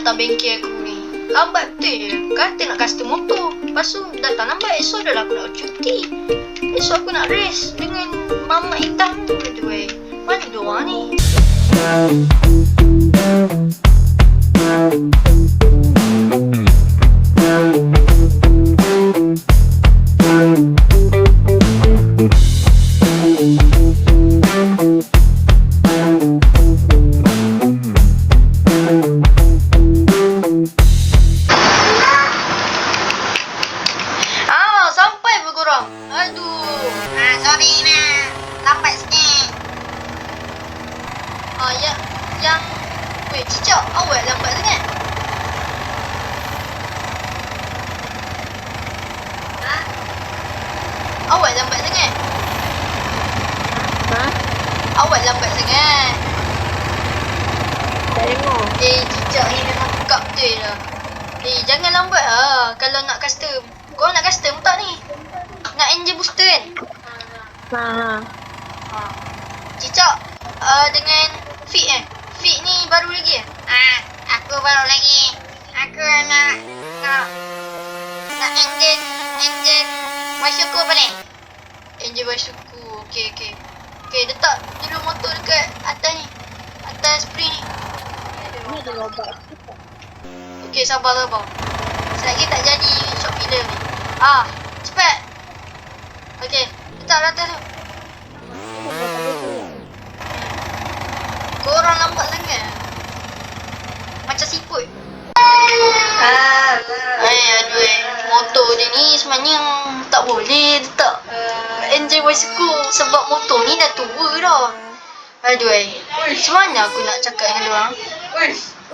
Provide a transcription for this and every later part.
datang bengkel aku ni. Lambat betul je. Kata nak custom motor. Lepas tu datang lambat. Esok dah lah aku nak cuti. Esok aku nak race dengan mamak hitam tu. Aduh, mana dia orang ni? Sampai pun korang. Aduh. Sorry nah. Lambat sikit. Yang weh, cicak awak lambat sangat. Awak lambat sangat. Awak lambat sangat. Tak dengar. Cicak ni memang pekak betul lah. Jangan lambat lah kalau nak custom. Korang nak custom tak ni? Nak engine booster kan? Cicak dengan Fit Fit ni baru lagi Aku baru lagi. Aku nak engine Wasuku boleh? Engine basuku. Okey, letak dulu motor dekat atas ni. Atas spring ni. Ni ada robot. Okey, sabar. Selagi tak jadi shock filler ni. Cepat. Okey, letak atas tu. Korang lambat sangat. Macam siput. Aduh, motor dia ni sebenarnya tak boleh letak engine bicycle sebab motor ni dah tua dah. Aduh, macam mana aku nak cakap dengan diorang?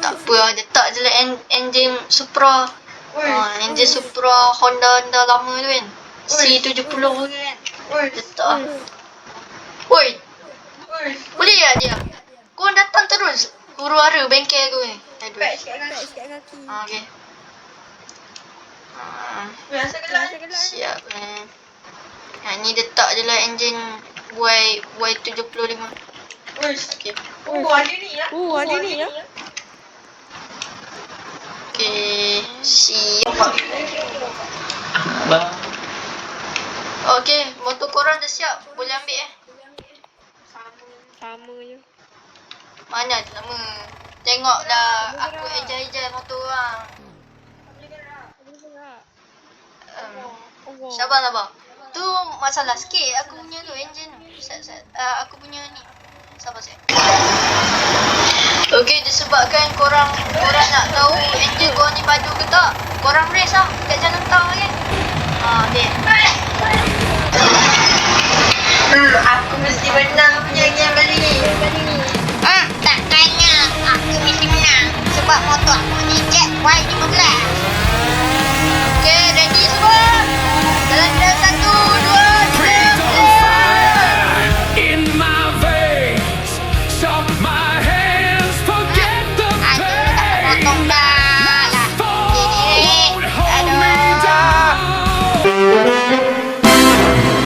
Tak apa, letak je lah engine Supra. Engine Supra Honda lama tu kan. C70 tu kan. Letak. Woi. Boleh tak dia? Korang datang terus huru-hara bengkel aku ni. Aduh. Sikit kaki. Okey. Siap kan. Ni letak je lah engine Y75. Okey. Ada ni ya. Okey. Siap. Okey, motor korang dah siap. Boleh ambil Sama je. Mana ada lama. Tengoklah aku ejar-ejar motor korang. Sabar. Tu masalah sikit aku punya tu engine. Aku punya ni. Sabar sikit. Okey, disebabkan korang nak tahu engine korang ni padu ke tak, korang race lah kat jalan tau kan. Okey. Aku mesti menang punya game kali ni. Tak tanya. Aku mesti menang. Sebab motor aku ni Jet Y15.